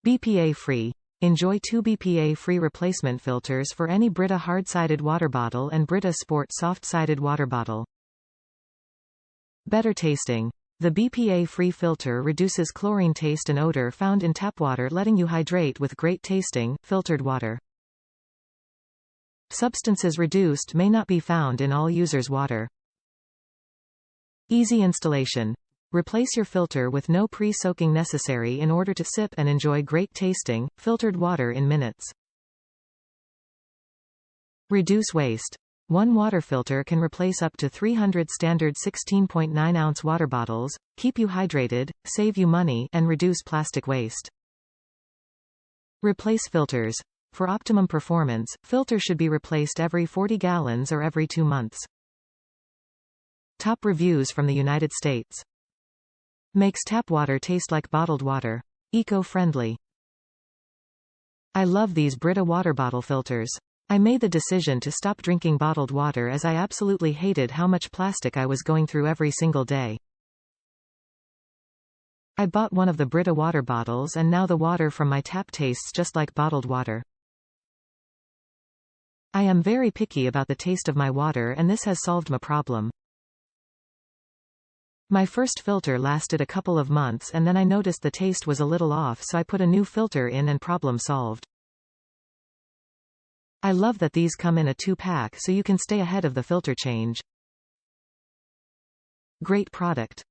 BPA-free. Enjoy 2 BPA-free replacement filters for any Brita hard-sided water bottle and Brita Sport soft-sided water bottle. Better tasting. The BPA-free filter reduces chlorine taste and odor found in tap water, letting you hydrate with great tasting, filtered water. Substances reduced may not be found in all users' water. Easy installation. Replace your filter with no pre-soaking necessary in order to sip and enjoy great tasting, filtered water in minutes. Reduce waste. One water filter can replace up to 300 standard 16.9-ounce water bottles, keep you hydrated, save you money, and reduce plastic waste. Replace filters. For optimum performance, filter should be replaced every 40 gallons or every 2 months. Top reviews from the United States. Makes tap water taste like bottled water. Eco-friendly. I love these Brita water bottle filters. I made the decision to stop drinking bottled water as I absolutely hated how much plastic I was going through every single day. I bought one of the Brita water bottles and now the water from my tap tastes just like bottled water. I am very picky about the taste of my water and this has solved my problem. My first filter lasted a couple of months and then I noticed the taste was a little off, so I put a new filter in and problem solved. I love that these come in a 2-pack so you can stay ahead of the filter change. Great product.